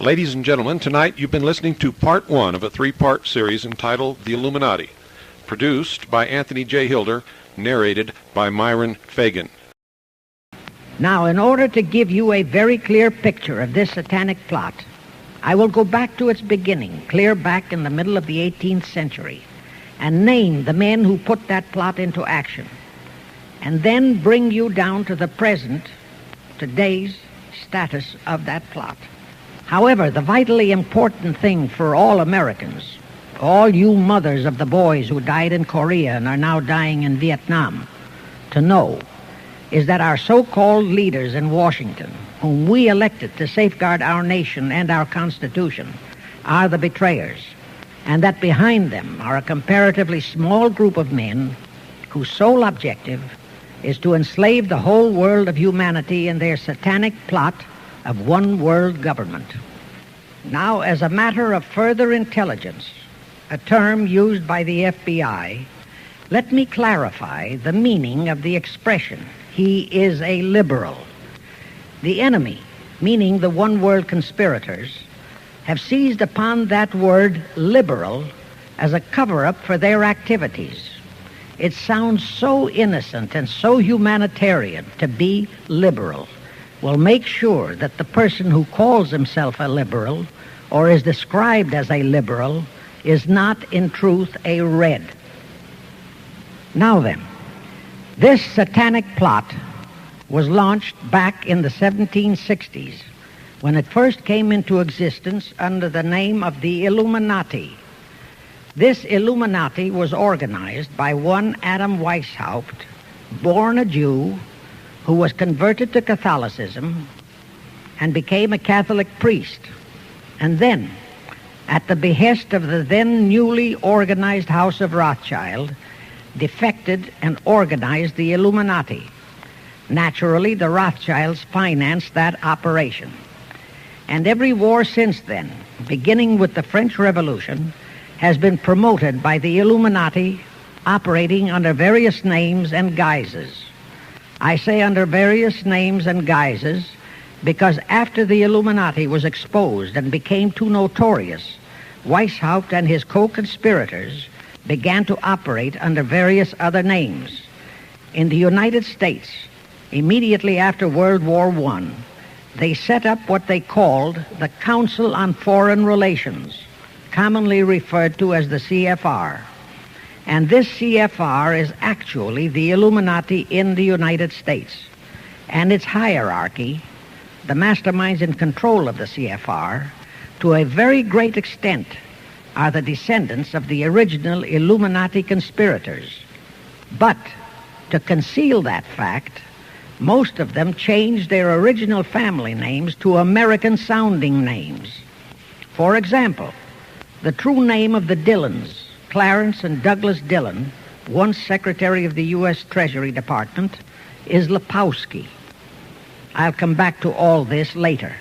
Ladies and gentlemen, tonight you've been listening to part one of a three-part series entitled The Illuminati, produced by Anthony J. Hilder, narrated by Myron Fagan. Now, in order to give you a very clear picture of this satanic plot, I will go back to its beginning, clear back in the middle of the 18th century, and name the men who put that plot into action, and then bring you down to the present, today's status of that plot. However, the vitally important thing for all Americans, all you mothers of the boys who died in Korea and are now dying in Vietnam, to know is that our so-called leaders in Washington, whom we elected to safeguard our nation and our Constitution, are the betrayers, and that behind them are a comparatively small group of men whose sole objective is to enslave the whole world of humanity in their satanic plot of one world government. Now, as a matter of further intelligence, a term used by the FBI, let me clarify the meaning of the expression, "he is a liberal." The enemy, meaning the one world conspirators, have seized upon that word liberal as a cover-up for their activities. It sounds so innocent and so humanitarian to be liberal. Will make sure that the person who calls himself a liberal or is described as a liberal is not in truth a red. Now then, this satanic plot was launched back in the 1760s when it first came into existence under the name of the Illuminati. This Illuminati was organized by one Adam Weishaupt, born a Jew, who was converted to Catholicism and became a Catholic priest, and then, at the behest of the then newly organized House of Rothschild, defected and organized the Illuminati. Naturally, the Rothschilds financed that operation. And every war since then, beginning with the French Revolution, has been promoted by the Illuminati operating under various names and guises. I say under various names and guises because after the Illuminati was exposed and became too notorious, Weishaupt and his co-conspirators began to operate under various other names. In the United States, immediately after World War I, they set up what they called the Council on Foreign Relations, commonly referred to as the CFR. And this CFR is actually the Illuminati in the United States. And its hierarchy, the masterminds in control of the CFR, to a very great extent are the descendants of the original Illuminati conspirators. But to conceal that fact, most of them changed their original family names to American-sounding names. For example, the true name of the Dillons, Clarence and Douglas Dillon, once Secretary of the U.S. Treasury Department, is Lepowski. I'll come back to all this later.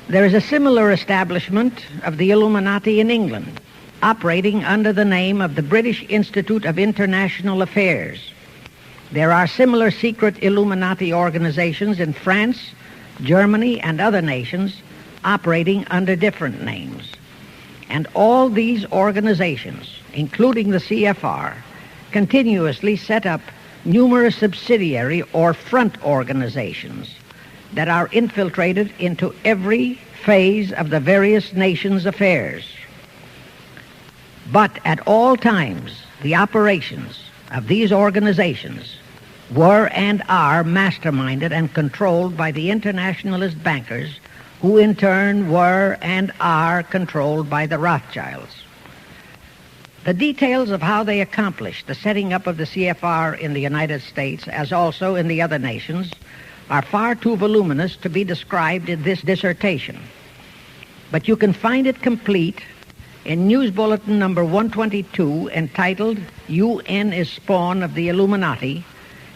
There is a similar establishment of the Illuminati in England, operating under the name of the British Institute of International Affairs. There are similar secret Illuminati organizations in France, Germany, and other nations operating under different names. And all these organizations, including the CFR, continuously set up numerous subsidiary or front organizations that are infiltrated into every phase of the various nations' affairs. But at all times, the operations of these organizations were and are masterminded and controlled by the internationalist bankers, who in turn were and are controlled by the Rothschilds. The details of how they accomplished the setting up of the CFR in the United States, as also in the other nations, are far too voluminous to be described in this dissertation. But you can find it complete in News Bulletin number 122, entitled UN is Spawn of the Illuminati,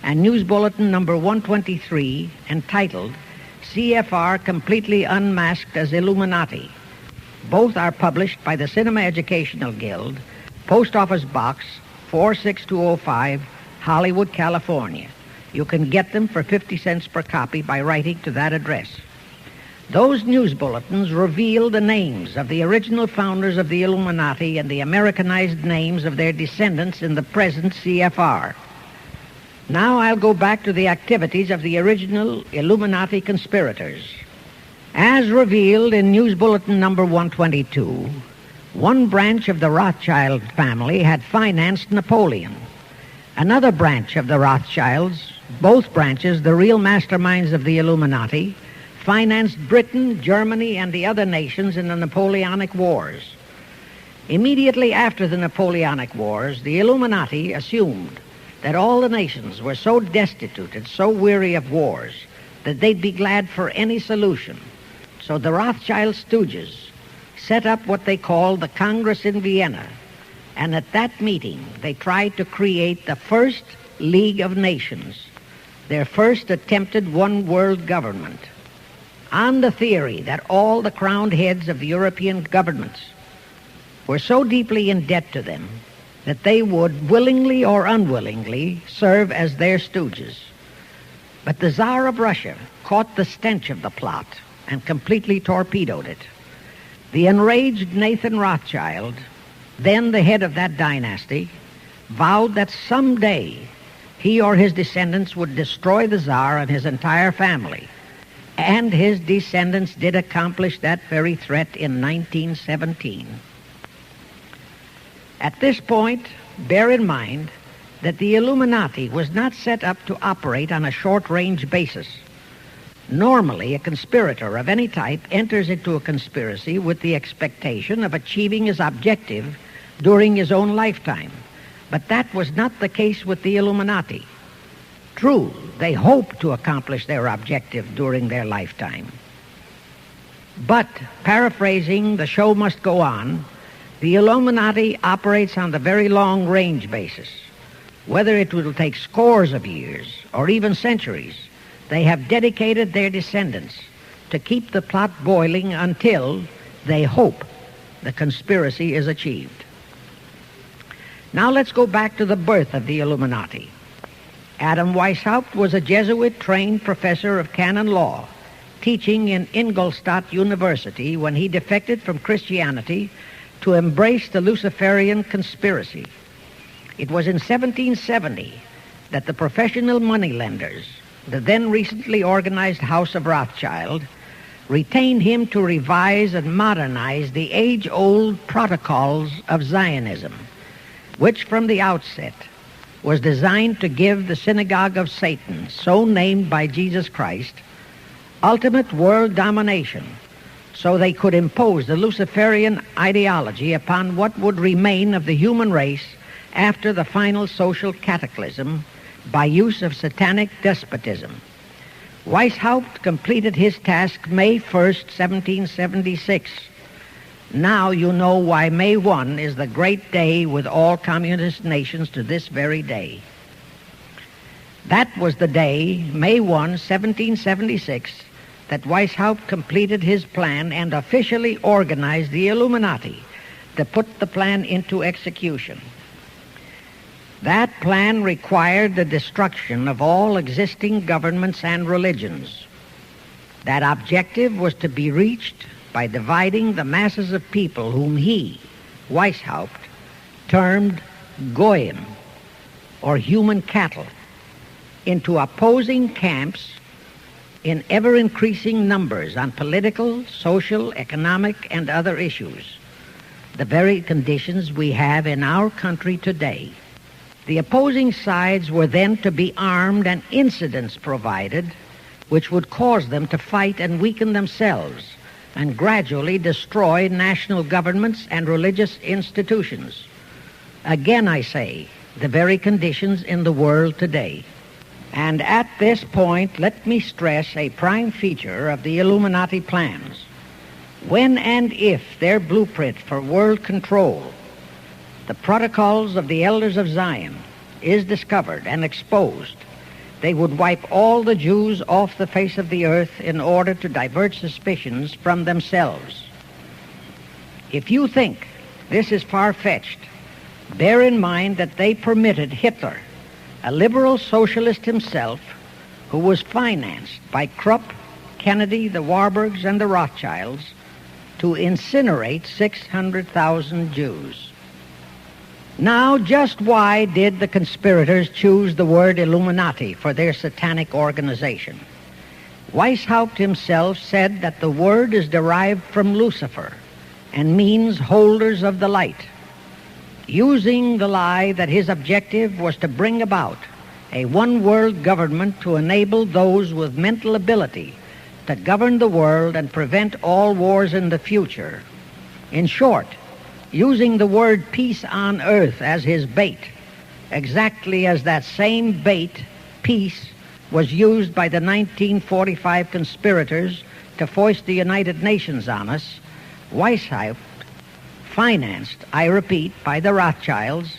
and News Bulletin number 123, entitled CFR Completely Unmasked as Illuminati. Both are published by the Cinema Educational Guild, Post Office Box 46205, Hollywood, California. You can get them for 50 cents per copy by writing to that address. Those news bulletins revealed the names of the original founders of the Illuminati and the Americanized names of their descendants in the present CFR. Now I'll go back to the activities of the original Illuminati conspirators. As revealed in News Bulletin number 122, one branch of the Rothschild family had financed Napoleon. Another branch of the Rothschilds, both branches the real masterminds of the Illuminati, financed Britain, Germany, and the other nations in the Napoleonic Wars. Immediately after the Napoleonic Wars, the Illuminati assumed that all the nations were so destitute and so weary of wars that they'd be glad for any solution. So the Rothschild stooges set up what they called the Congress in Vienna, and at that meeting they tried to create the first League of Nations, their first attempted one-world government, on the theory that all the crowned heads of the European governments were so deeply in debt to them that they would, willingly or unwillingly, serve as their stooges. But the Tsar of Russia caught the stench of the plot and completely torpedoed it. The enraged Nathan Rothschild, then the head of that dynasty, vowed that someday he or his descendants would destroy the Tsar and his entire family. And his descendants did accomplish that very threat in 1917. At this point, bear in mind that the Illuminati was not set up to operate on a short-range basis. Normally, a conspirator of any type enters into a conspiracy with the expectation of achieving his objective during his own lifetime. But that was not the case with the Illuminati. True, they hoped to accomplish their objective during their lifetime. But, paraphrasing The Show Must Go On, the Illuminati operates on the very long-range basis. Whether it will take scores of years or even centuries, they have dedicated their descendants to keep the plot boiling until they hope the conspiracy is achieved. Now let's go back to the birth of the Illuminati. Adam Weishaupt was a Jesuit-trained professor of canon law, teaching in Ingolstadt University when he defected from Christianity to embrace the Luciferian conspiracy. It was in 1770 that the professional moneylenders, the then recently organized House of Rothschild, retained him to revise and modernize the age-old protocols of Zionism, which from the outset was designed to give the Synagogue of Satan, so named by Jesus Christ, ultimate world domination, so they could impose the Luciferian ideology upon what would remain of the human race after the final social cataclysm by use of satanic despotism. Weishaupt completed his task May 1st, 1776. Now you know why May 1 is the great day with all communist nations to this very day. That was the day, May 1, 1776, that Weishaupt completed his plan and officially organized the Illuminati to put the plan into execution. That plan required the destruction of all existing governments and religions. That objective was to be reached by dividing the masses of people whom he, Weishaupt, termed Goyim, or human cattle, into opposing camps in ever-increasing numbers on political, social, economic, and other issues, the very conditions we have in our country today. The opposing sides were then to be armed and incidents provided which would cause them to fight and weaken themselves and gradually destroy national governments and religious institutions. Again, I say, the very conditions in the world today. And at this point, let me stress a prime feature of the Illuminati plans. When and if their blueprint for world control, the protocols of the elders of Zion, is discovered and exposed, they would wipe all the Jews off the face of the earth in order to divert suspicions from themselves. If you think this is far-fetched, bear in mind that they permitted Hitler, a liberal socialist himself, who was financed by Krupp, Kennedy, the Warburgs, and the Rothschilds to incinerate 600,000 Jews. Now, just why did the conspirators choose the word Illuminati for their satanic organization? Weishaupt himself said that the word is derived from Lucifer and means holders of the light, using the lie that his objective was to bring about a one-world government to enable those with mental ability to govern the world and prevent all wars in the future. In short, using the word peace on earth as his bait, exactly as that same bait, peace, was used by the 1945 conspirators to foist the United Nations on us. Weishaupt, financed, I repeat, by the Rothschilds,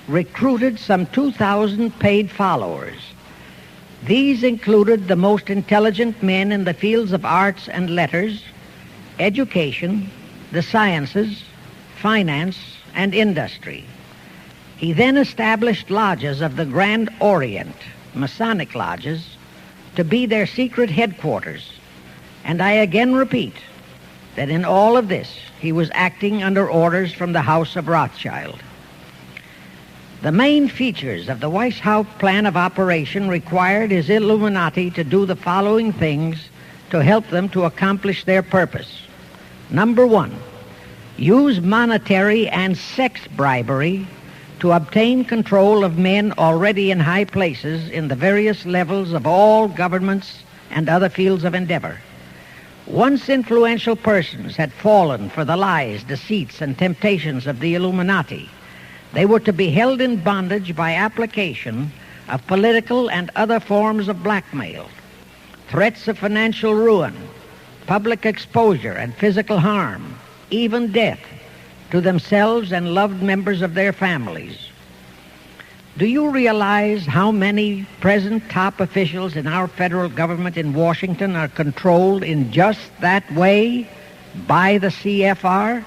recruited some 2,000 paid followers. These included the most intelligent men in the fields of arts and letters, education, the sciences, finance, and industry. He then established lodges of the Grand Orient, Masonic lodges, to be their secret headquarters. And I again repeat that in all of this, he was acting under orders from the House of Rothschild. The main features of the Weishaupt plan of operation required his Illuminati to do the following things to help them to accomplish their purpose. Number one, use monetary and sex bribery to obtain control of men already in high places in the various levels of all governments and other fields of endeavor. Once influential persons had fallen for the lies, deceits, and temptations of the Illuminati, they were to be held in bondage by application of political and other forms of blackmail, threats of financial ruin, public exposure and physical harm, even death, to themselves and loved members of their families. Do you realize how many present top officials in our federal government in Washington are controlled in just that way by the CFR?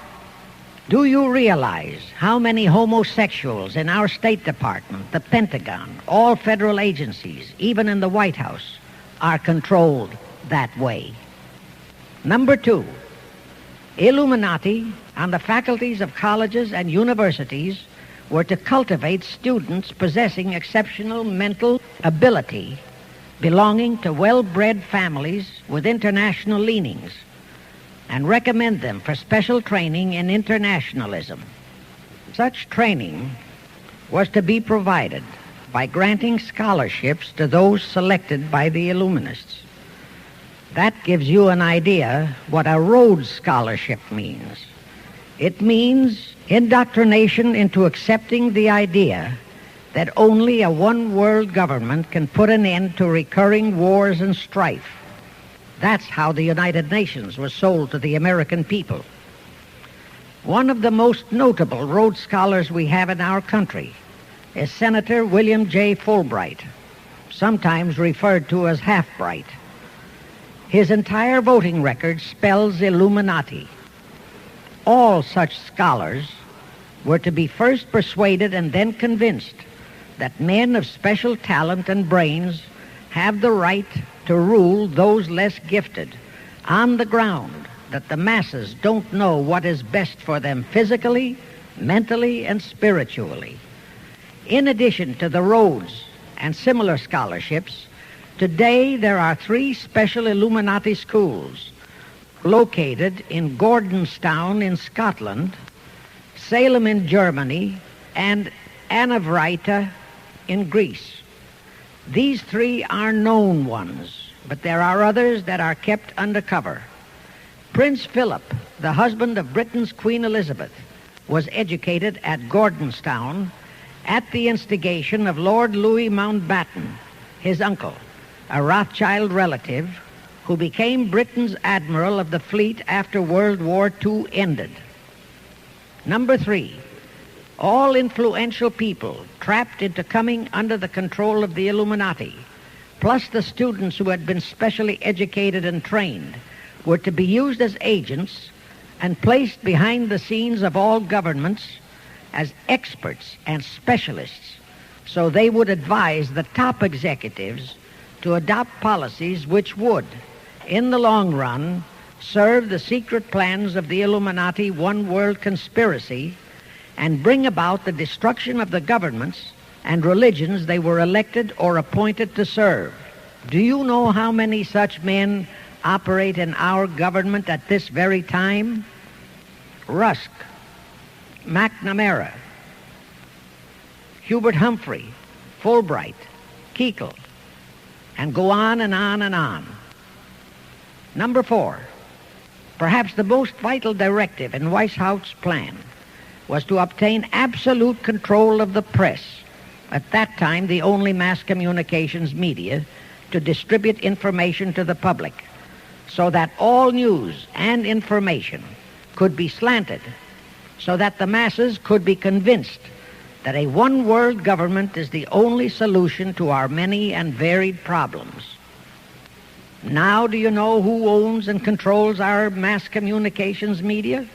Do you realize how many homosexuals in our State Department, the Pentagon, all federal agencies, even in the White House, are controlled that way? Number two, Illuminati on the faculties of colleges and universities were to cultivate students possessing exceptional mental ability, belonging to well-bred families with international leanings, and recommend them for special training in internationalism. Such training was to be provided by granting scholarships to those selected by the Illuminists. That gives you an idea what a Rhodes Scholarship means. It means indoctrination into accepting the idea that only a one-world government can put an end to recurring wars and strife. That's how the United Nations was sold to the American people. One of the most notable Rhodes Scholars we have in our country is Senator William J. Fulbright, sometimes referred to as Half-Bright. His entire voting record spells Illuminati. All such scholars were to be first persuaded and then convinced that men of special talent and brains have the right to rule those less gifted on the ground that the masses don't know what is best for them physically, mentally, and spiritually. In addition to the Rhodes and similar scholarships, today there are 3 special Illuminati schools located in Gordonstown in Scotland, Salem in Germany, and Anavrita in Greece. These 3 are known ones, but there are others that are kept undercover. Prince Philip, the husband of Britain's Queen Elizabeth, was educated at Gordonstown at the instigation of Lord Louis Mountbatten, his uncle, a Rothschild relative, who became Britain's admiral of the fleet after World War II ended. Number 3, all influential people trapped into coming under the control of the Illuminati, plus the students who had been specially educated and trained, were to be used as agents and placed behind the scenes of all governments as experts and specialists, so they would advise the top executives to adopt policies which would, in the long run, serve the secret plans of the Illuminati one-world conspiracy and bring about the destruction of the governments and religions they were elected or appointed to serve. Do you know how many such men operate in our government at this very time? Rusk, McNamara, Hubert Humphrey, Fulbright, Kuchel, and go on and on and on. Number 4, perhaps the most vital directive in Weishaupt's plan was to obtain absolute control of the press, at that time the only mass communications media, to distribute information to the public, so that all news and information could be slanted, so that the masses could be convinced that a one-world government is the only solution to our many and varied problems. Now do you know who owns and controls our mass communications media?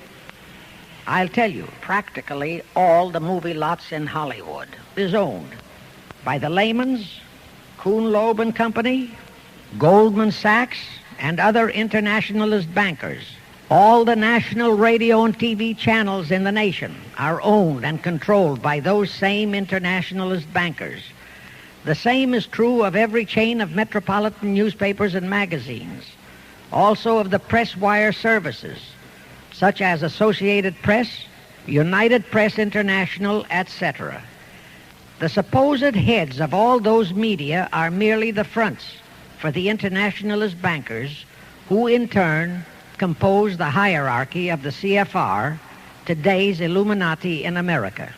I'll tell you, practically all the movie lots in Hollywood is owned by the Lehmans, Kuhn, Loeb and Company, Goldman Sachs, and other internationalist bankers. All the national radio and TV channels in the nation are owned and controlled by those same internationalist bankers. The same is true of every chain of metropolitan newspapers and magazines, also of the press wire services, such as Associated Press, United Press International, etc. The supposed heads of all those media are merely the fronts for the internationalist bankers, who in turn compose the hierarchy of the CFR, today's Illuminati in America.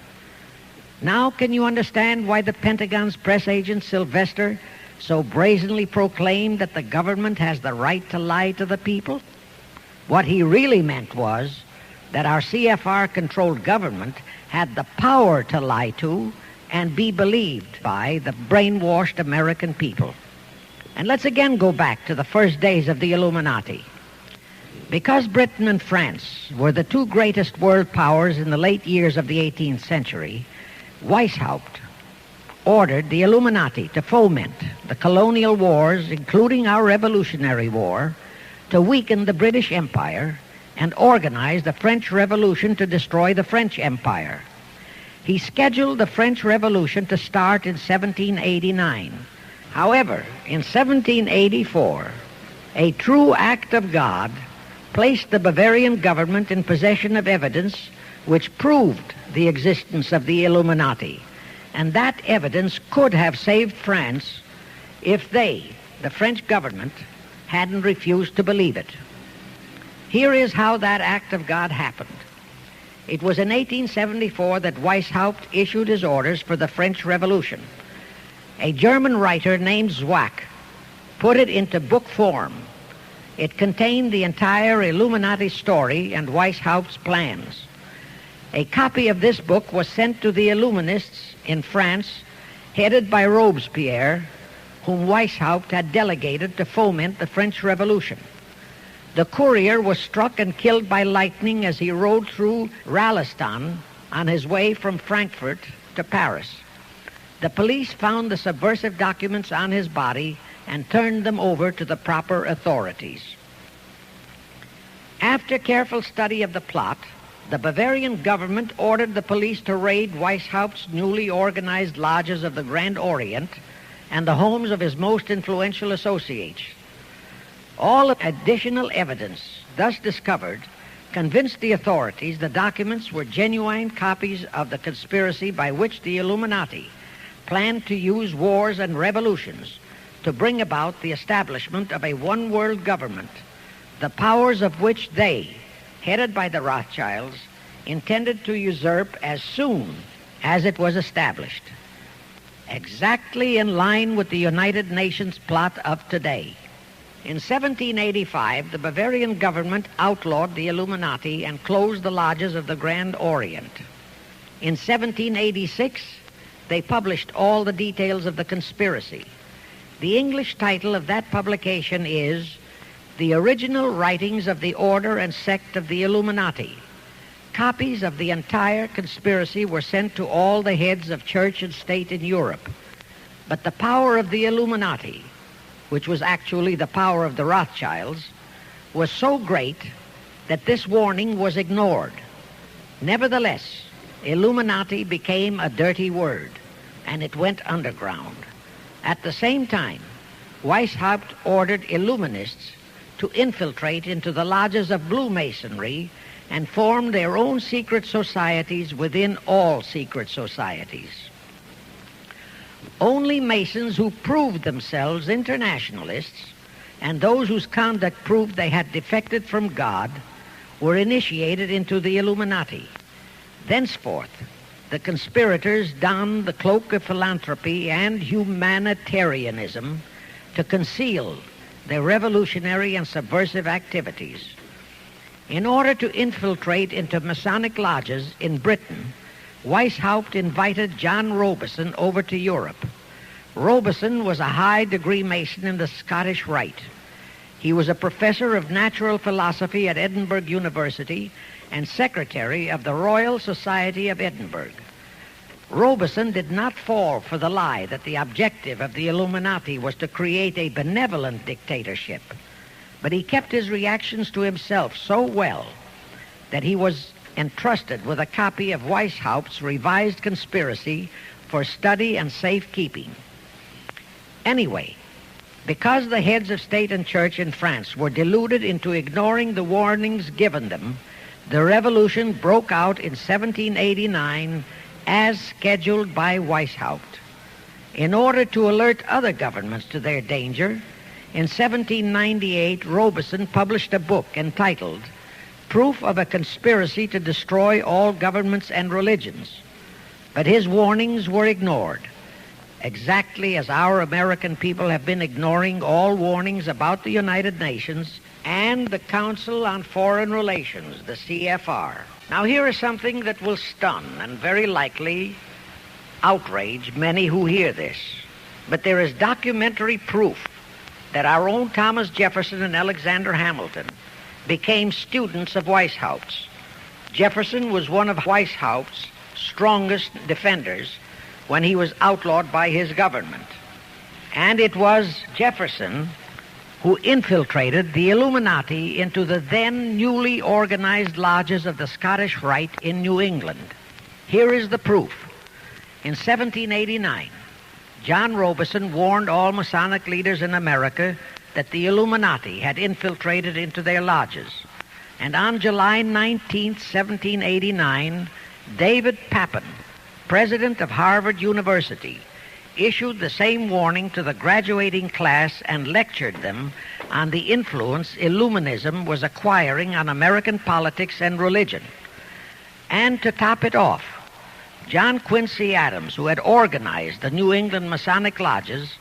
Now can you understand why the Pentagon's press agent Sylvester so brazenly proclaimed that the government has the right to lie to the people? What he really meant was that our CFR-controlled government had the power to lie to and be believed by the brainwashed American people. And let's again go back to the first days of the Illuminati. Because Britain and France were the two greatest world powers in the late years of the 18th century, Weishaupt ordered the Illuminati to foment the colonial wars, including our Revolutionary War, to weaken the British Empire and organize the French Revolution to destroy the French Empire. He scheduled the French Revolution to start in 1789. However, in 1784, a true act of God placed the Bavarian government in possession of evidence which proved the existence of the Illuminati, and that evidence could have saved France if they, the French government, hadn't refused to believe it. Here is how that act of God happened. It was in 1874 that Weishaupt issued his orders for the French Revolution. A German writer named Zwack put it into book form. It contained the entire Illuminati story and Weishaupt's plans. A copy of this book was sent to the Illuminists in France, headed by Robespierre, whom Weishaupt had delegated to foment the French Revolution. The courier was struck and killed by lightning as he rode through Ralston on his way from Frankfurt to Paris. The police found the subversive documents on his body and turned them over to the proper authorities. After careful study of the plot, the Bavarian government ordered the police to raid Weishaupt's newly organized lodges of the Grand Orient and the homes of his most influential associates. All additional evidence thus discovered convinced the authorities the documents were genuine copies of the conspiracy by which the Illuminati planned to use wars and revolutions to bring about the establishment of a one-world government, the powers of which they, headed by the Rothschilds, intended to usurp as soon as it was established, exactly in line with the United Nations plot of today. In 1785, the Bavarian government outlawed the Illuminati and closed the lodges of the Grand Orient. In 1786, they published all the details of the conspiracy. The English title of that publication is The Original Writings of the Order and Sect of the Illuminati. Copies of the entire conspiracy were sent to all the heads of church and state in Europe. But the power of the Illuminati which was actually the power of the Rothschilds, was so great that this warning was ignored. Nevertheless, Illuminati became a dirty word, and it went underground. At the same time, Weishaupt ordered Illuminists to infiltrate into the lodges of Blue Masonry and form their own secret societies within all secret societies. Only Masons who proved themselves internationalists and those whose conduct proved they had defected from God were initiated into the Illuminati. Thenceforth, the conspirators donned the cloak of philanthropy and humanitarianism to conceal their revolutionary and subversive activities. In order to infiltrate into Masonic lodges in Britain, Weishaupt invited John Robison over to Europe. Robison was a high-degree Mason in the Scottish Rite. He was a professor of natural philosophy at Edinburgh University and secretary of the Royal Society of Edinburgh. Robison did not fall for the lie that the objective of the Illuminati was to create a benevolent dictatorship, but he kept his reactions to himself so well that he was entrusted with a copy of Weishaupt's revised conspiracy for study and safekeeping. Anyway, because the heads of state and church in France were deluded into ignoring the warnings given them, the revolution broke out in 1789 as scheduled by Weishaupt. In order to alert other governments to their danger, in 1798 Robison published a book entitled Proof of a Conspiracy to Destroy All Governments and Religions. But his warnings were ignored, exactly as our American people have been ignoring all warnings about the United Nations and the Council on Foreign Relations, the CFR. Now here is something that will stun and very likely outrage many who hear this. But there is documentary proof that our own Thomas Jefferson and Alexander Hamilton became students of Weishaupt's. Jefferson was one of Weishaupt's strongest defenders when he was outlawed by his government. And it was Jefferson who infiltrated the Illuminati into the then newly organized lodges of the Scottish Rite in New England. Here is the proof. In 1789, John Robison warned all Masonic leaders in America that the Illuminati had infiltrated into their lodges. And on July 19, 1789, David Papin, president of Harvard University, issued the same warning to the graduating class and lectured them on the influence Illuminism was acquiring on American politics and religion. And to top it off, John Quincy Adams, who had organized the New England Masonic lodges,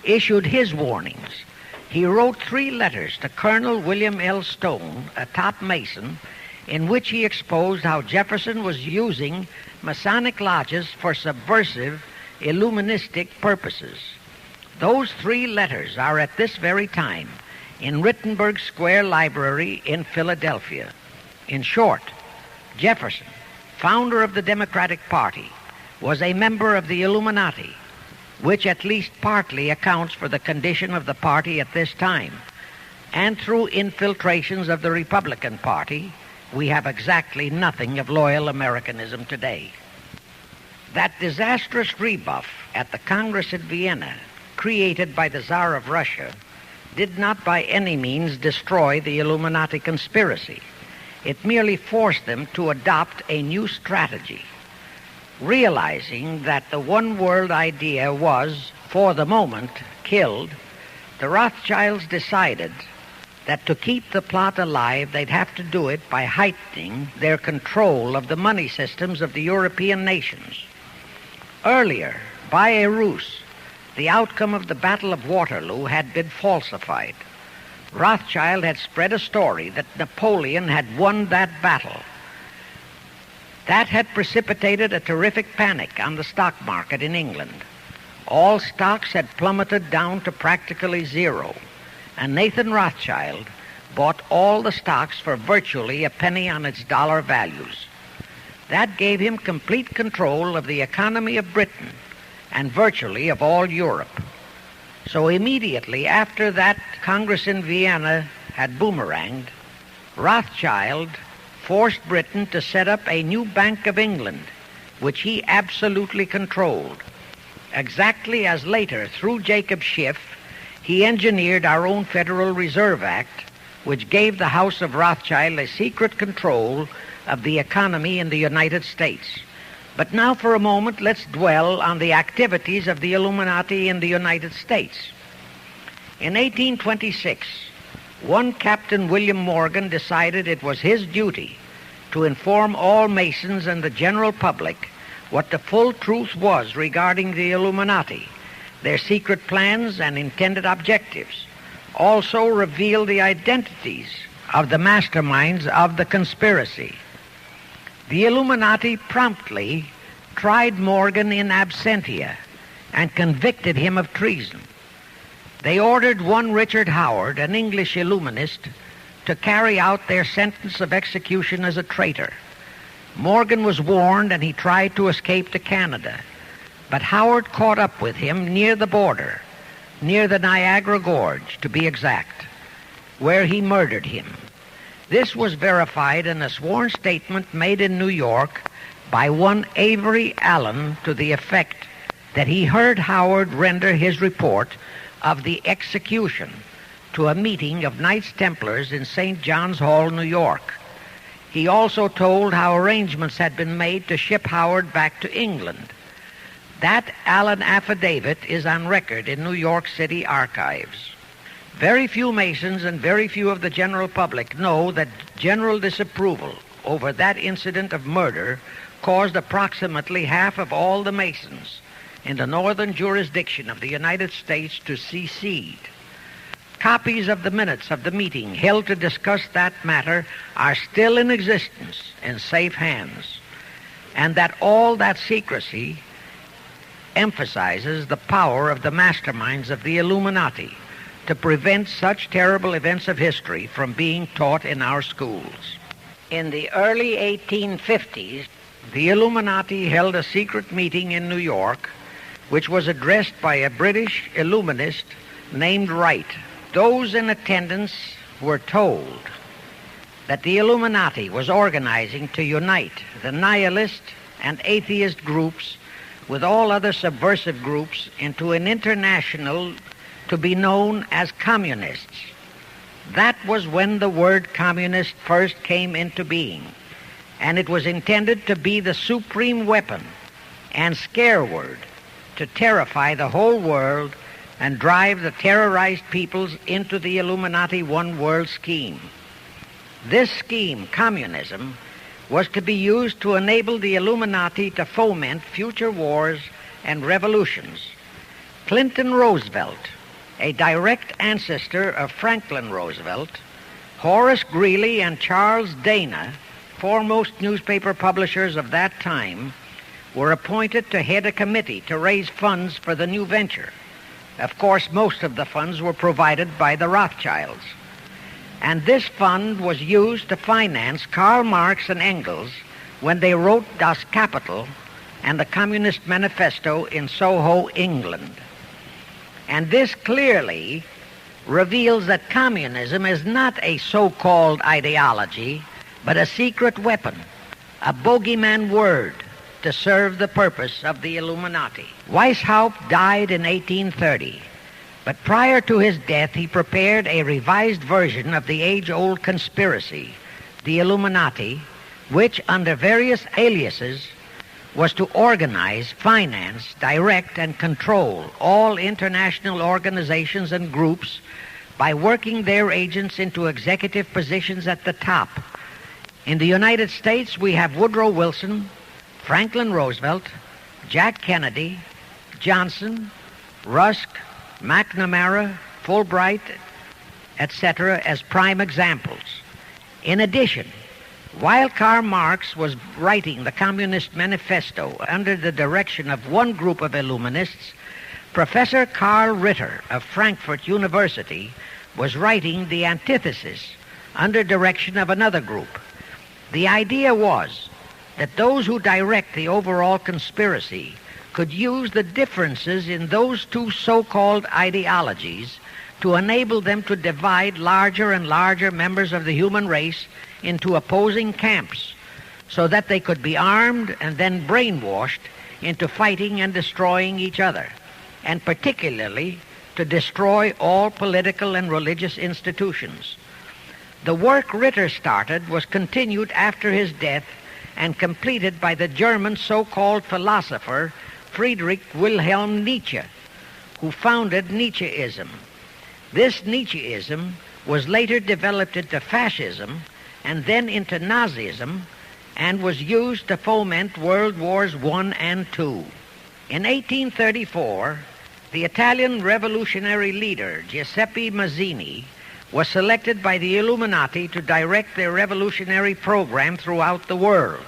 issued his warnings. He wrote 3 letters to Colonel William L. Stone, a top Mason, in which he exposed how Jefferson was using Masonic lodges for subversive, Illuministic purposes. Those 3 letters are at this very time in Rittenberg Square Library in Philadelphia. In short, Jefferson, founder of the Democratic Party, was a member of the Illuminati, which at least partly accounts for the condition of the party at this time. And through infiltrations of the Republican Party, we have exactly nothing of loyal Americanism today. That disastrous rebuff at the Congress at Vienna, created by the Tsar of Russia, did not by any means destroy the Illuminati conspiracy. It merely forced them to adopt a new strategy. Realizing that the one world idea was, for the moment, killed, the Rothschilds decided that to keep the plot alive, they'd have to do it by heightening their control of the money systems of the European nations. Earlier, by a ruse, the outcome of the Battle of Waterloo had been falsified. Rothschild had spread a story that Napoleon had won that battle. That had precipitated a terrific panic on the stock market in England. All stocks had plummeted down to practically zero, and Nathan Rothschild bought all the stocks for virtually a penny on its dollar values. That gave him complete control of the economy of Britain and virtually of all Europe. So immediately after that Congress in Vienna had boomeranged, Rothschild forced Britain to set up a new Bank of England, which he absolutely controlled. Exactly as later, through Jacob Schiff, he engineered our own Federal Reserve Act, which gave the House of Rothschild a secret control of the economy in the United States. But now for a moment, let's dwell on the activities of the Illuminati in the United States. In 1826, one Captain William Morgan decided it was his duty to inform all Masons and the general public what the full truth was regarding the Illuminati, their secret plans and intended objectives. Also reveal the identities of the masterminds of the conspiracy. The Illuminati promptly tried Morgan in absentia and convicted him of treason. They ordered one Richard Howard, an English Illuminist, to carry out their sentence of execution as a traitor. Morgan was warned and he tried to escape to Canada, but Howard caught up with him near the border, near the Niagara Gorge, to be exact, where he murdered him. This was verified in a sworn statement made in New York by one Avery Allen to the effect that he heard Howard render his report of the execution to a meeting of Knights Templars in St. John's Hall, New York. He also told how arrangements had been made to ship Howard back to England. That Allen affidavit is on record in New York City archives. Very few Masons and very few of the general public know that general disapproval over that incident of murder caused approximately half of all the Masons in the northern jurisdiction of the United States to secede. Copies of the minutes of the meeting held to discuss that matter are still in existence in safe hands, and that all that secrecy emphasizes the power of the masterminds of the Illuminati to prevent such terrible events of history from being taught in our schools. In the early 1850s, the Illuminati held a secret meeting in New York, which was addressed by a British Illuminist named Wright. Those in attendance were told that the Illuminati was organizing to unite the nihilist and atheist groups with all other subversive groups into an international to be known as communists. That was when the word communist first came into being, and it was intended to be the supreme weapon and scare word to terrify the whole world and drive the terrorized peoples into the Illuminati one world scheme. This scheme, communism, was to be used to enable the Illuminati to foment future wars and revolutions. Clinton Roosevelt, a direct ancestor of Franklin Roosevelt, Horace Greeley and Charles Dana, foremost newspaper publishers of that time, were appointed to head a committee to raise funds for the new venture. Of course, most of the funds were provided by the Rothschilds. And this fund was used to finance Karl Marx and Engels when they wrote Das Kapital and the Communist Manifesto in Soho, England. And this clearly reveals that communism is not a so-called ideology, but a secret weapon, a bogeyman word to serve the purpose of the Illuminati. Weishaupt died in 1830, but prior to his death he prepared a revised version of the age-old conspiracy, the Illuminati, which under various aliases was to organize, finance, direct, and control all international organizations and groups by working their agents into executive positions at the top. In the United States, we have Woodrow Wilson, Franklin Roosevelt, Jack Kennedy, Johnson, Rusk, McNamara, Fulbright, etc. as prime examples. In addition, while Karl Marx was writing the Communist Manifesto under the direction of one group of Illuminists, Professor Karl Ritter of Frankfurt University was writing the antithesis under direction of another group. The idea was that those who direct the overall conspiracy could use the differences in those two so-called ideologies to enable them to divide larger and larger members of the human race into opposing camps so that they could be armed and then brainwashed into fighting and destroying each other, and particularly to destroy all political and religious institutions. The work Ritter started was continued after his death and completed by the German so-called philosopher Friedrich Wilhelm Nietzsche, who founded Nietzscheism. This Nietzscheism was later developed into fascism and then into Nazism, and was used to foment World Wars I and II. In 1834, the Italian revolutionary leader Giuseppe Mazzini was selected by the Illuminati to direct their revolutionary program throughout the world.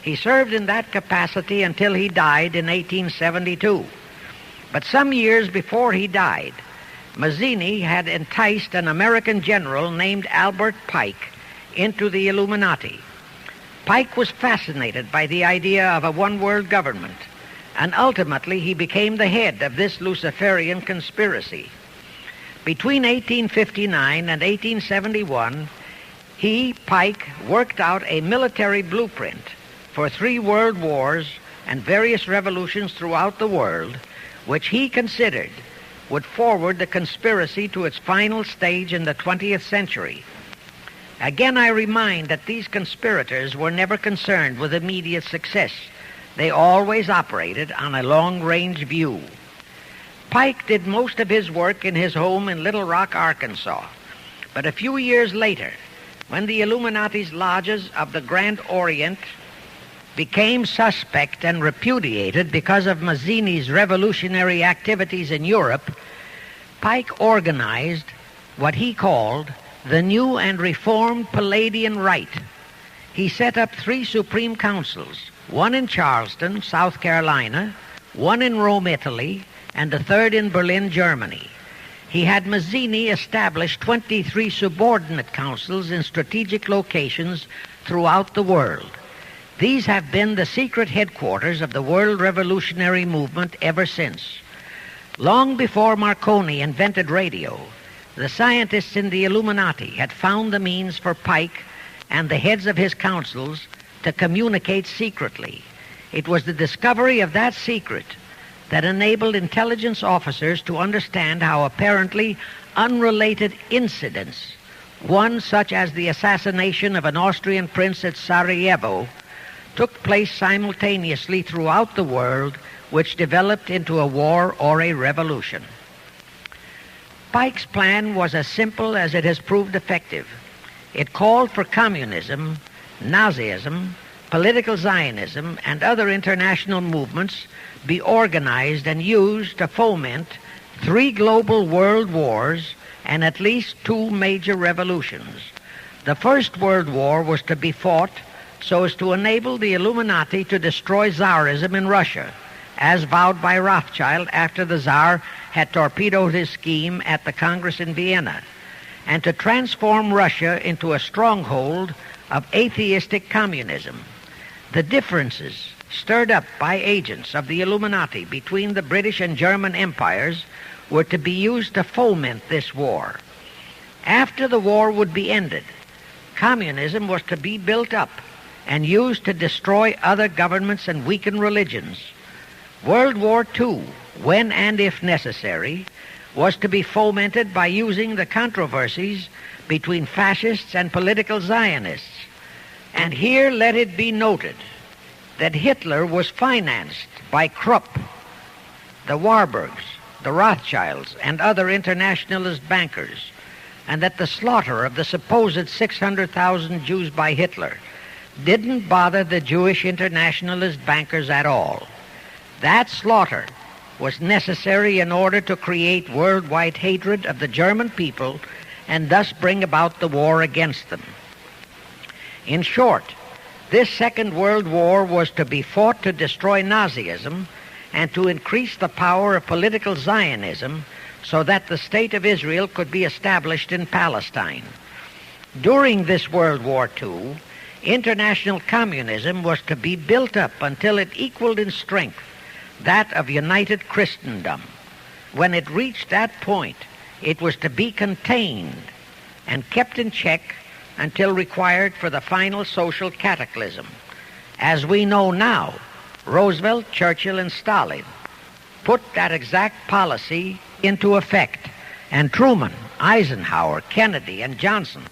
He served in that capacity until he died in 1872. But some years before he died, Mazzini had enticed an American general named Albert Pike into the Illuminati. Pike was fascinated by the idea of a one-world government, and ultimately he became the head of this Luciferian conspiracy. Between 1859 and 1871, Pike, worked out a military blueprint for 3 world wars and various revolutions throughout the world, which he considered would forward the conspiracy to its final stage in the 20th century. Again, I remind that these conspirators were never concerned with immediate success. They always operated on a long-range view. Pike did most of his work in his home in Little Rock, Arkansas. But a few years later, when the Illuminati's lodges of the Grand Orient became suspect and repudiated because of Mazzini's revolutionary activities in Europe, Pike organized what he called the New and Reformed Palladian Rite. He set up 3 supreme councils, one in Charleston, South Carolina, one in Rome, Italy, and the 3rd in Berlin, Germany. He had Mazzini establish 23 subordinate councils in strategic locations throughout the world. These have been the secret headquarters of the world revolutionary movement ever since. Long before Marconi invented radio, the scientists in the Illuminati had found the means for Pike and the heads of his councils to communicate secretly. It was the discovery of that secret that enabled intelligence officers to understand how apparently unrelated incidents, one such as the assassination of an Austrian prince at Sarajevo, took place simultaneously throughout the world, which developed into a war or a revolution. Pike's plan was as simple as it has proved effective. It called for communism, Nazism, political Zionism, and other international movements be organized and used to foment 3 global world wars and at least 2 major revolutions. The First World War was to be fought so as to enable the Illuminati to destroy Tsarism in Russia, as vowed by Rothschild after the Tsar had torpedoed his scheme at the Congress in Vienna, and to transform Russia into a stronghold of atheistic communism. The differences stirred up by agents of the Illuminati between the British and German empires were to be used to foment this war. After the war would be ended, communism was to be built up and used to destroy other governments and weaken religions. World War II, when and if necessary, was to be fomented by using the controversies between fascists and political Zionists. And here let it be noted that Hitler was financed by Krupp, the Warburgs, the Rothschilds, and other internationalist bankers, and that the slaughter of the supposed 600,000 Jews by Hitler didn't bother the Jewish internationalist bankers at all. That slaughter was necessary in order to create worldwide hatred of the German people and thus bring about the war against them. In short, this Second World War was to be fought to destroy Nazism and to increase the power of political Zionism so that the State of Israel could be established in Palestine. During this World War II, international communism was to be built up until it equaled in strength that of united Christendom. When it reached that point, it was to be contained and kept in check until required for the final social cataclysm. As we know now, Roosevelt, Churchill, and Stalin put that exact policy into effect, and Truman, Eisenhower, Kennedy, and Johnson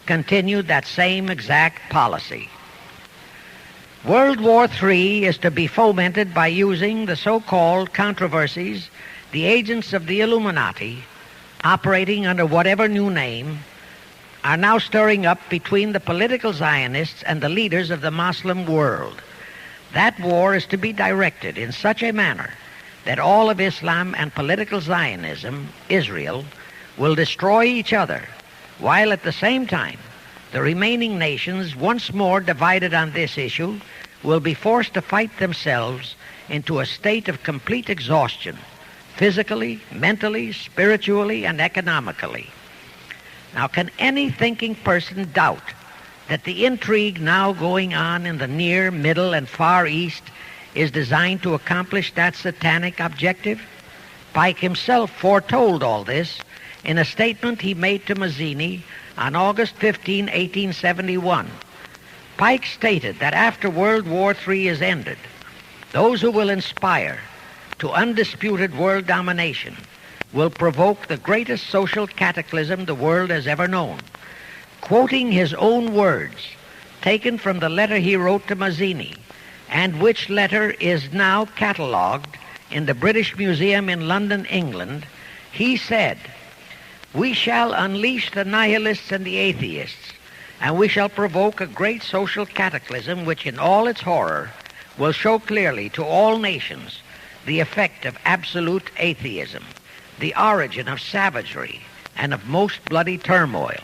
continued that same exact policy. World War III is to be fomented by using the so-called controversies the agents of the Illuminati, operating under whatever new name, are now stirring up between the political Zionists and the leaders of the Muslim world. That war is to be directed in such a manner that all of Islam and political Zionism, Israel, will destroy each other, while at the same time the remaining nations, once more divided on this issue, will be forced to fight themselves into a state of complete exhaustion, physically, mentally, spiritually, and economically. Now, can any thinking person doubt that the intrigue now going on in the Near, Middle, and Far East is designed to accomplish that satanic objective? Pike himself foretold all this in a statement he made to Mazzini on August 15, 1871. Pike stated that after World War III is ended, those who will inspire to undisputed world domination will provoke the greatest social cataclysm the world has ever known. Quoting his own words, taken from the letter he wrote to Mazzini, and which letter is now catalogued in the British Museum in London, England, he said, "We shall unleash the nihilists and the atheists, and we shall provoke a great social cataclysm which in all its horror will show clearly to all nations the effect of absolute atheism, the origin of savagery and of most bloody turmoil.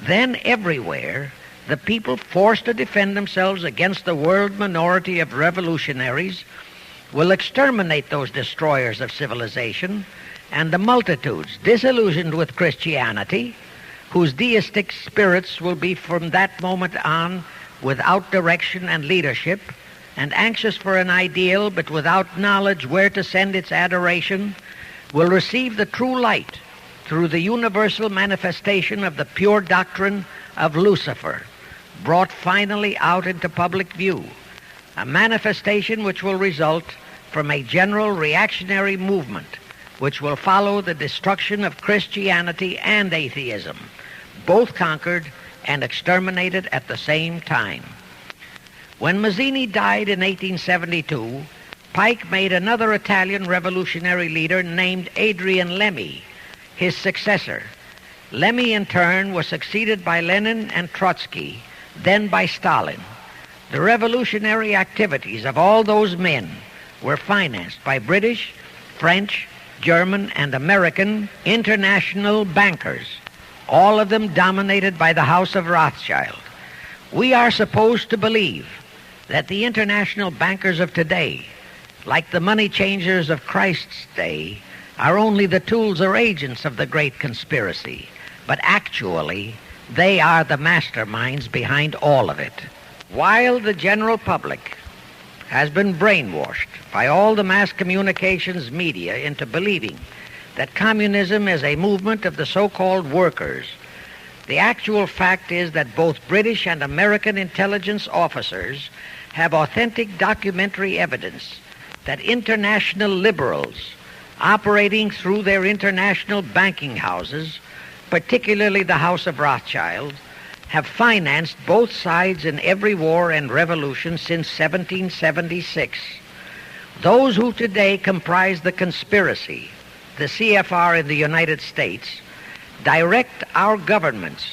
Then everywhere the people forced to defend themselves against the world minority of revolutionaries will exterminate those destroyers of civilization, and the multitudes disillusioned with Christianity, whose deistic spirits will be from that moment on without direction and leadership, and anxious for an ideal but without knowledge where to send its adoration, will receive the true light through the universal manifestation of the pure doctrine of Lucifer, brought finally out into public view, a manifestation which will result from a general reactionary movement which will follow the destruction of Christianity and atheism, both conquered and exterminated at the same time." When Mazzini died in 1872, Pike made another Italian revolutionary leader named Adrian Lemmy his successor. Lemmy, in turn, was succeeded by Lenin and Trotsky, then by Stalin. The revolutionary activities of all those men were financed by British, French, German, and American international bankers, all of them dominated by the House of Rothschild. We are supposed to believe that the international bankers of today, like the money changers of Christ's day, are only the tools or agents of the great conspiracy, but actually they are the masterminds behind all of it. While the general public has been brainwashed by all the mass communications media into believing that communism is a movement of the so-called workers, the actual fact is that both British and American intelligence officers have authentic documentary evidence that international liberals operating through their international banking houses, particularly the House of Rothschild, have financed both sides in every war and revolution since 1776. Those who today comprise the conspiracy, the CFR in the United States, direct our governments,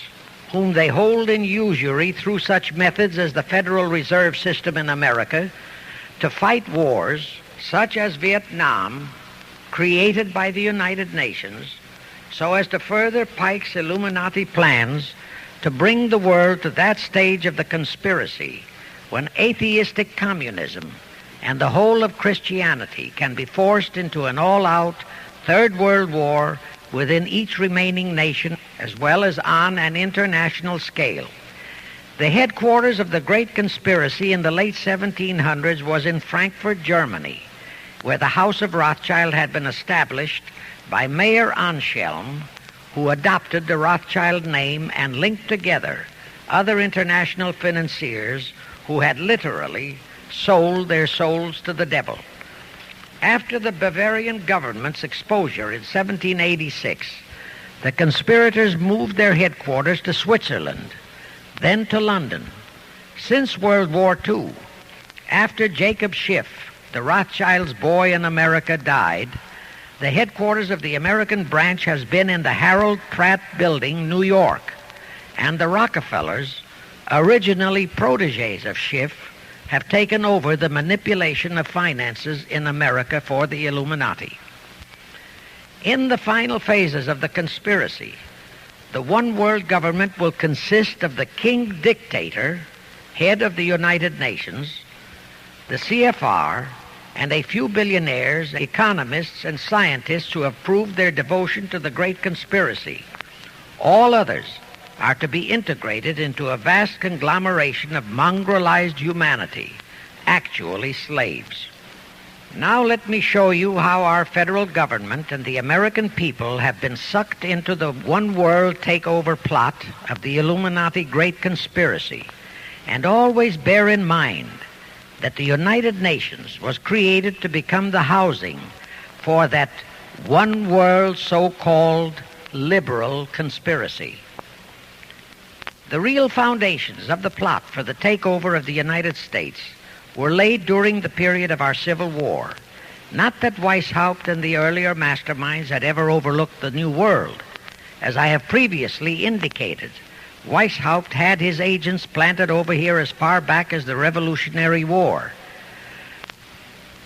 whom they hold in usury through such methods as the Federal Reserve System in America, to fight wars such as Vietnam, created by the United Nations, so as to further Pike's Illuminati plans to bring the world to that stage of the conspiracy when atheistic communism and the whole of Christianity can be forced into an all-out Third World War within each remaining nation, as well as on an international scale. The headquarters of the great conspiracy in the late 1700s was in Frankfurt, Germany, where the House of Rothschild had been established by Mayer Anschelm, who adopted the Rothschild name and linked together other international financiers who had literally sold their souls to the devil. After the Bavarian government's exposure in 1786, the conspirators moved their headquarters to Switzerland, then to London. Since World War II, after Jacob Schiff, the Rothschilds' boy in America, died, the headquarters of the American branch has been in the Harold Pratt Building, New York, and the Rockefellers, originally protégés of Schiff, have taken over the manipulation of finances in America for the Illuminati. In the final phases of the conspiracy, the one world government will consist of the king dictator, head of the United Nations, the CFR, and a few billionaires, economists, and scientists who have proved their devotion to the great conspiracy. All others are to be integrated into a vast conglomeration of mongrelized humanity, actually slaves. Now let me show you how our federal government and the American people have been sucked into the one world takeover plot of the Illuminati Great Conspiracy. And always bear in mind that the United Nations was created to become the housing for that one world so-called liberal conspiracy. The real foundations of the plot for the takeover of the United States were laid during the period of our Civil War. Not that Weishaupt and the earlier masterminds had ever overlooked the New World. As I have previously indicated, Weishaupt had his agents planted over here as far back as the Revolutionary War.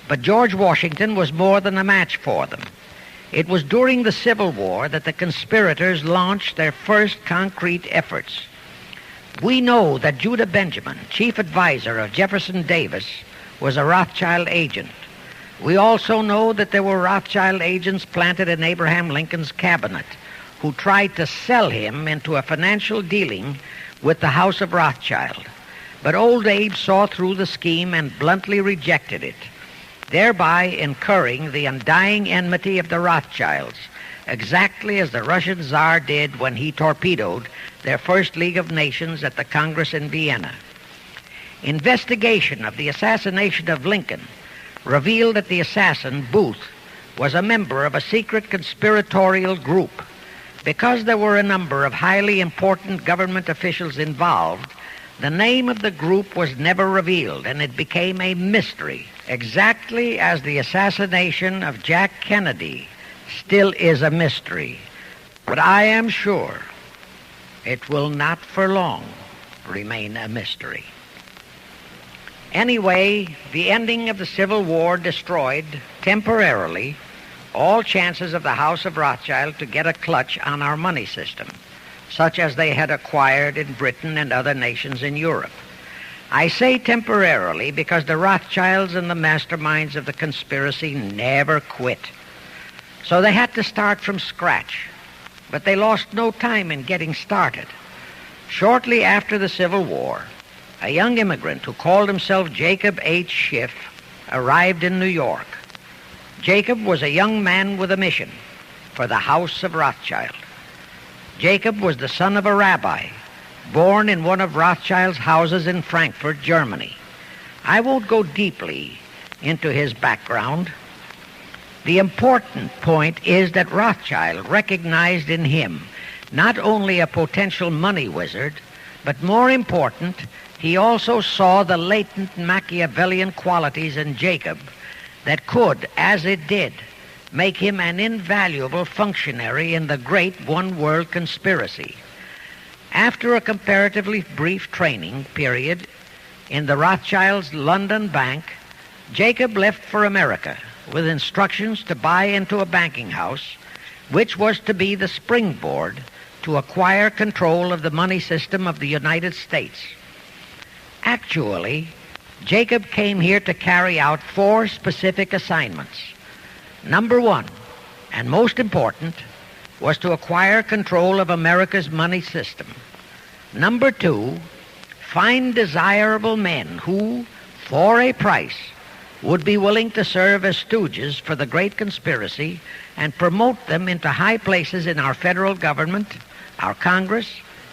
But George Washington was more than a match for them. It was during the Civil War that the conspirators launched their first concrete efforts. We know that Judah Benjamin, chief advisor of Jefferson Davis, was a Rothschild agent. We also know that there were Rothschild agents planted in Abraham Lincoln's cabinet who tried to sell him into a financial dealing with the House of Rothschild. But old Abe saw through the scheme and bluntly rejected it, thereby incurring the undying enmity of the Rothschilds, exactly as the Russian Tsar did when he torpedoed their first League of Nations at the Congress in Vienna. Investigation of the assassination of Lincoln revealed that the assassin, Booth, was a member of a secret conspiratorial group. Because there were a number of highly important government officials involved, the name of the group was never revealed, and it became a mystery, exactly as the assassination of Jack Kennedy still is a mystery. But I am sure it will not for long remain a mystery. Anyway, the ending of the Civil War destroyed, temporarily, all chances of the House of Rothschild to get a clutch on our money system, such as they had acquired in Britain and other nations in Europe. I say temporarily because the Rothschilds and the masterminds of the conspiracy never quit. So they had to start from scratch, but they lost no time in getting started. Shortly after the Civil War, a young immigrant who called himself Jacob H. Schiff arrived in New York. Jacob was a young man with a mission for the House of Rothschild. Jacob was the son of a rabbi, born in one of Rothschild's houses in Frankfurt, Germany. I won't go deeply into his background. The important point is that Rothschild recognized in him not only a potential money wizard, but more important, he also saw the latent Machiavellian qualities in Jacob that could, as it did, make him an invaluable functionary in the great one-world conspiracy. After a comparatively brief training period in the Rothschilds' London bank, Jacob left for America with instructions to buy into a banking house, which was to be the springboard to acquire control of the money system of the United States. Actually, Jacob came here to carry out 4 specific assignments. Number 1, and most important, was to acquire control of America's money system. Number 2, find desirable men who, for a price, would be willing to serve as stooges for the great conspiracy and promote them into high places in our federal government, our Congress,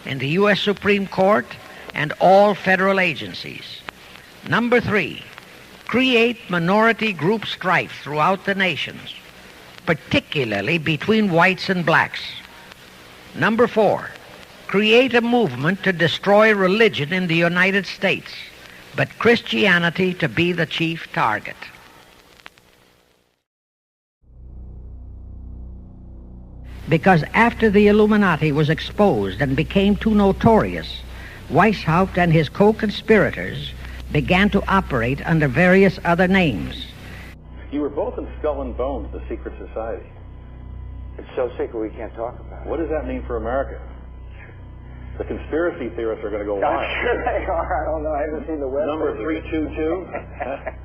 in the U.S. Supreme Court, and all federal agencies. Number 3, create minority group strife throughout the nations, particularly between whites and blacks. Number 4, create a movement to destroy religion in the United States, but Christianity to be the chief target. Because after the Illuminati was exposed and became too notorious, Weishaupt and his co-conspirators began to operate under various other names. You were both in Skull and Bones, the secret society. It's so secret we can't talk about it. What does that mean for America? The conspiracy theorists are going to go wild. I'm sure they are. I don't know. I haven't seen the website. Number 322?